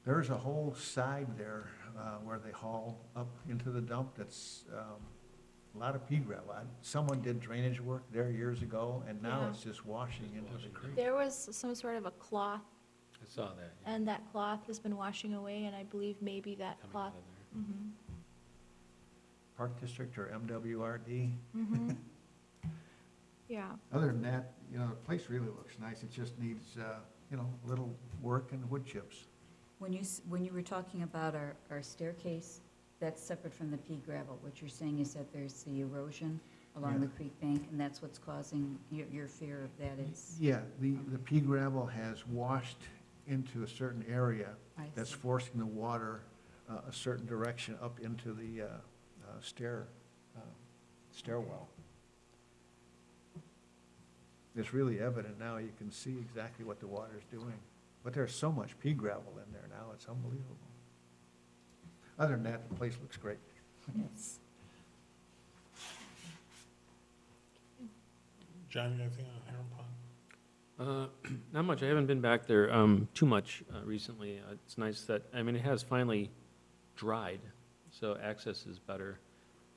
There's a whole side there where they haul up into the dump that's a lot of pea gravel. Someone did drainage work there years ago, and now Yeah. it's just washing into the creek. There was some sort of a cloth, I saw that. yeah, and that cloth has been washing away, and I believe maybe that coming cloth. out of there. Mhm. Park District or MWRD. Mhm. Yeah. Other than that, the place really looks nice. It just needs, a little work and wood chips. When you were talking about our staircase, that's separate from the pea gravel. What you're saying is that there's the erosion along the Yeah. creek bank, and that's what's causing your fear of that is, Yeah, the pea gravel has washed into a certain area I that's see. forcing the water a certain direction up into the stairwell. It's really evident now. You can see exactly what the water's doing. But there's so much pea gravel in there now, it's unbelievable. Other than that, the place looks great. Yes. John, you got anything on Heron Pond? Not much. I haven't been back there too much recently. It's nice that, it has finally dried, so access is better.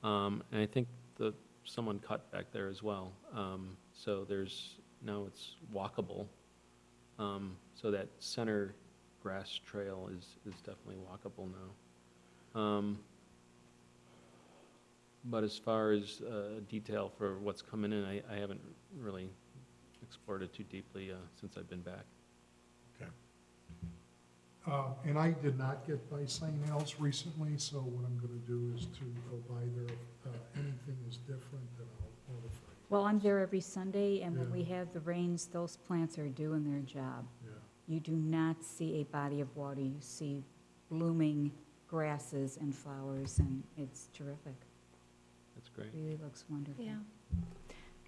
And I think someone cut back there as well. So now it's walkable. So that center grass trail is definitely walkable now. But as far as detail for what's coming in, I haven't really explored it too deeply since I've been back. Okay. And I did not get by St. Al's recently, so what I'm gonna do is to go by there. If anything is different, then I'll notify you. Well, I'm there every Sunday, and when Yeah. we have the rains, those plants are doing their job. Yeah. You do not see a body of water. You see blooming grasses and flowers, and it's terrific. That's great. Really looks wonderful. Yeah.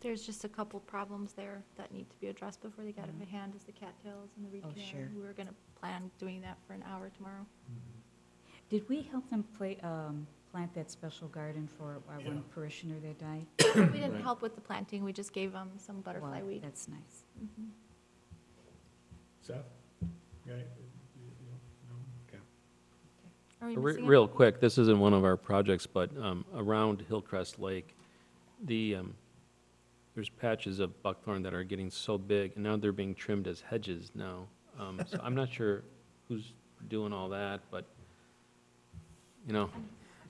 There's just a couple problems there that need to be addressed before they get out of hand, is the cattails and the root Oh, canal. sure. We were gonna plan doing that for an hour tomorrow. Did we help them plant that special garden for our one Yeah. parishioner that died? We didn't Right. help with the planting, we just gave them some butterfly Well, weed. that's nice. Mhm. Seth? Yeah, no? Okay. Are we Re- missing Real anything? quick, this isn't one of our projects, but around Hillcrest Lake, there's patches of buckthorn that are getting so big, and now they're being trimmed as hedges now. So I'm not sure who's doing all that, but,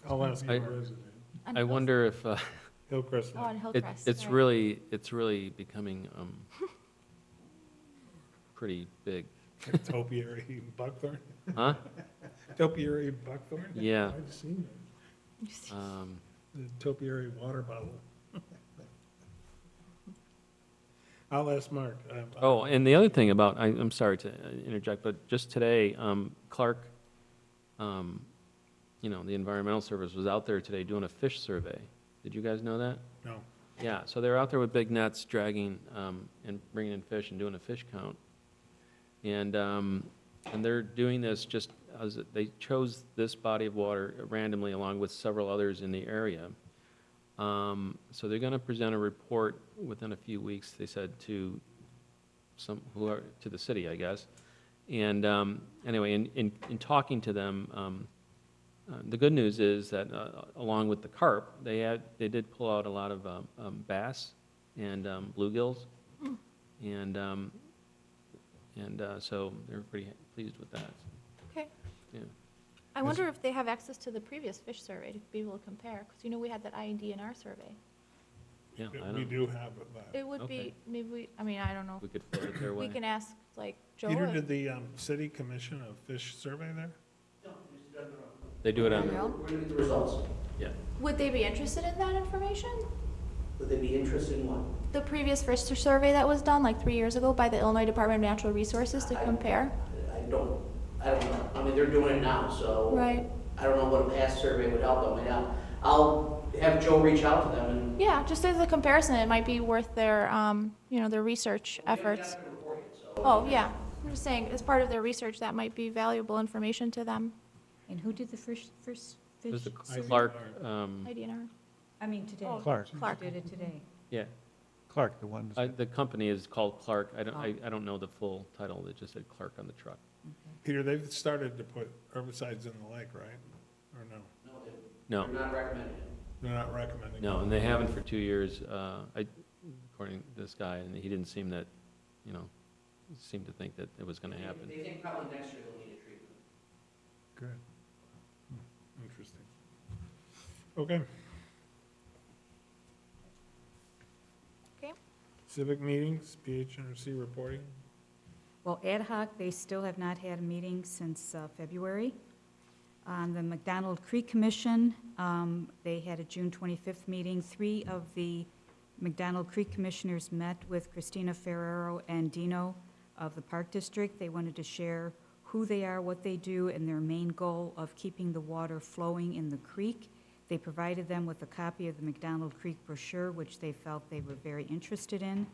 I'll ask I- the resident. On I Hill- wonder if Hillcrest Oh, on Lake. Hillcrest. it's right. really becoming pretty big. Topiary buckthorn? Huh? Topiary buckthorn? Yeah. I've seen The topiary water bottle. I'll ask Mark. Oh, and the other thing about, I'm sorry to interject, but just today, Clark, the Environmental Service was out there today doing a fish survey. Did you guys know that? No. Yeah, so they're out there with big nets dragging and bringing in fish and doing a fish count. And they're doing this just as they chose this body of water randomly along with several others in the area. So they're going to present a report within a few weeks, they said, to to the city, I guess. And anyway, in talking to them, the good news is that along with the carp, they did pull out a lot of bass and bluegills, and so they're pretty pleased with that. Okay. Yeah. I wonder if they have access to the previous fish survey to be able to compare, because we had that IND&R survey. Yeah, I We don't. do have that. It would Okay. be, maybe, I don't know. We could float it their We way. can ask, like, Joe. Peter, if- did the city commission a fish survey there? They do it on. We're gonna get the results. Yeah. Would they be interested in that information? Would they be interested in what? The previous fish survey that was done, like 3 years ago, by the Illinois Department of Natural Resources to compare? I don't know. I mean, they're doing it now, so. Right. I don't know what a past survey would help them. I'll have Joe reach out to them and. Yeah, just as a comparison, it might be worth their, their research efforts. Oh, yeah. I'm just saying, as part of their research, that might be valuable information to them. And who did the first fish It was the survey? Clark, IDNR. I mean, today. Oh, Clark. Clark. Did it today. yeah. Clark, the one. The company is called Clark. I don't know the full title. It just said Clark on the truck. Peter, they've started to put herbicides in the lake, right? Or no? No, They're not recommending it. They're not recommending? no, and they haven't for 2 years, according to this guy, and he didn't seem that, seemed to think that it was going to happen. They think probably next year they'll need a treatment. Good. Interesting. Okay. Okay. Civic meetings, PHNRC reporting. Well, ad hoc, they still have not had a meeting since February. The McDonald Creek Commission, they had a June 25th meeting. 3 of the McDonald Creek commissioners met with Christina Ferrero and Dino of the Park District. They wanted to share who they are, what they do, and their main goal of keeping the water flowing in the creek. They provided them with a copy of the McDonald Creek brochure, which they felt they were very interested in.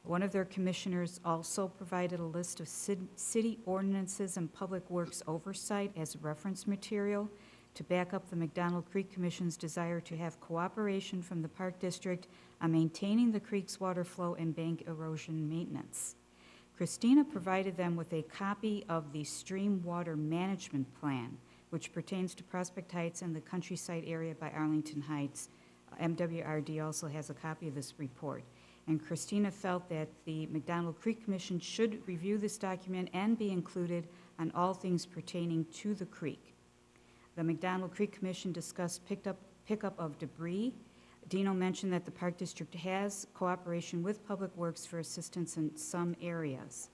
One of their commissioners also provided a list of city ordinances and public works oversight as reference material to back up the McDonald Creek Commission's desire to have cooperation from the Park District on maintaining the creek's water flow and bank erosion maintenance. Christina provided them with a copy of the Stream Water Management Plan, which pertains to Prospect Heights and the countryside area by Arlington Heights. MWRD also has a copy of this report. And Christina felt that the McDonald Creek Commission should review this document and be included on all things pertaining to the creek. The McDonald Creek Commission discussed pickup of debris. Dino mentioned that the Park District has cooperation with Public Works for assistance in some areas.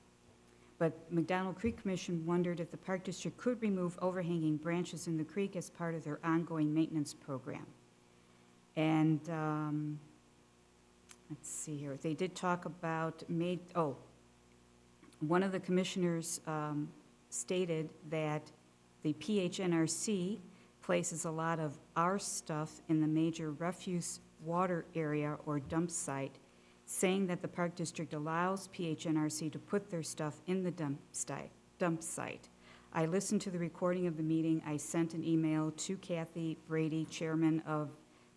But McDonald Creek Commission wondered if the Park District could remove overhanging branches in the creek as part of their ongoing maintenance program. And let's see here, they did talk about one of the commissioners stated that the PHNRC places a lot of our stuff in the major refuse water area or dump site, saying that the Park District allows PHNRC to put their stuff in the dump site. I listened to the recording of the meeting. I sent an email to Kathy Brady, chairman of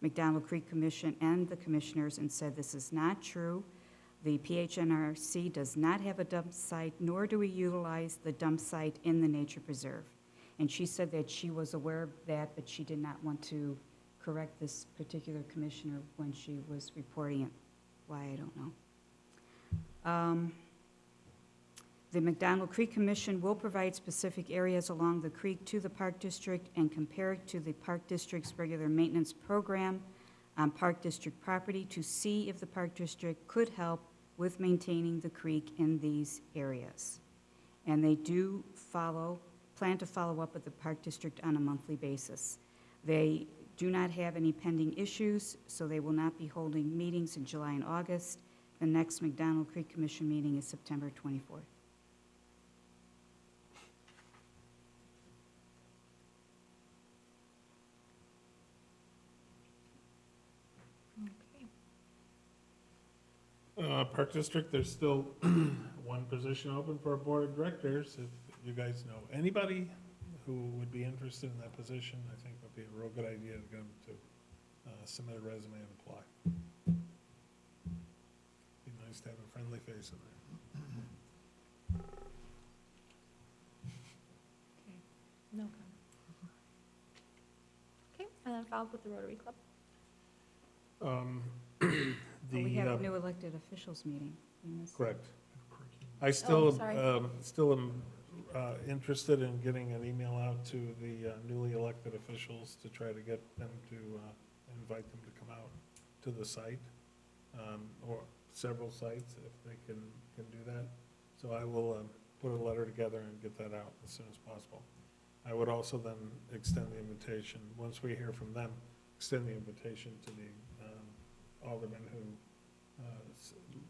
McDonald Creek Commission, and the commissioners, and said this is not true. The PHNRC does not have a dump site, nor do we utilize the dump site in the nature preserve. And she said that she was aware of that, but she did not want to correct this particular commissioner when she was reporting it. Why, I don't know. The McDonald Creek Commission will provide specific areas along the creek to the Park District and compare it to the Park District's regular maintenance program on Park District property to see if the Park District could help with maintaining the creek in these areas. And they do plan to follow up with the Park District on a monthly basis. They do not have any pending issues, so they will not be holding meetings in July and August. The next McDonald Creek Commission meeting is September 24th. Okay. Park District, there's still one position open for a board of directors. If you guys know anybody who would be interested in that position, I think would be a real good idea to get them to submit a resume and apply. Be nice to have a friendly face in there. No comment. Okay, and then follow up with the Rotary Club. We have a The, new elected officials meeting. You missed- correct. I still, sorry. still am interested in getting an email out to the newly elected officials to try to get them to, invite them to come out to the site, or several sites if they can do that. So I will put a letter together and get that out as soon as possible. I would also then extend the invitation, once we hear from them, extend the invitation to the aldermen who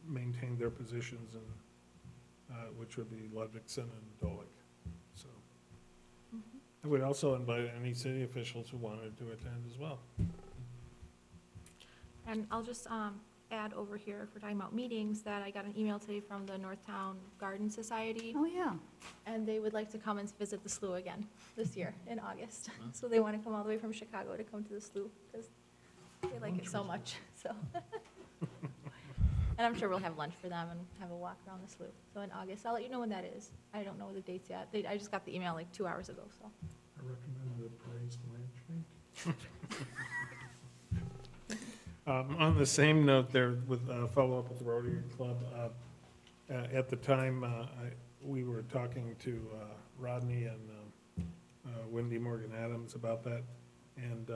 maintain their positions, and which would be Ludwigson and Dolick. So I would also invite any city officials who wanted to attend as well. And I'll just add over here, if we're talking about meetings, that I got an email today from the Northtown Garden Society, Oh, yeah. and they would like to come and visit the slough again this year in August. So they want to come all the way from Chicago to come to the slough, because they like it so much, so. And I'm sure we'll have lunch for them and have a walk around the slough. So in August, I'll let you know when that is. I don't know the dates yet. I just got the email like 2 hours ago, so. I recommend the praised land bank. On the same note there, with follow-up with the Rotary Club, at the time, we were talking to Rodney and Wendy Morgan Adams about that, and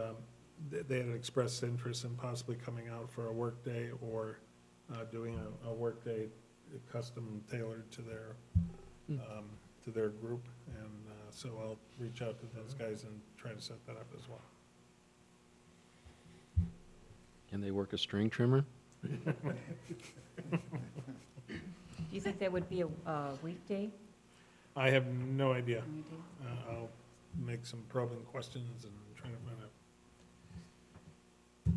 they had expressed interest in possibly coming out for a work day or doing a work day custom tailored to their group, and so I'll reach out to those guys and try to set that up as well. Can they work a string trimmer? Do you think that would be a weekday? I have no idea. No idea. I'll make some probing questions and try to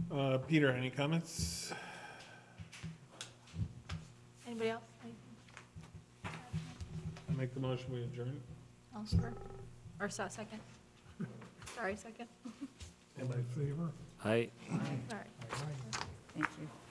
find out. Peter, any comments? Anybody else? I make the motion, we adjourn. I'll swear. Or second. Sorry, second. All in favor? I All right. Aye. Thank you.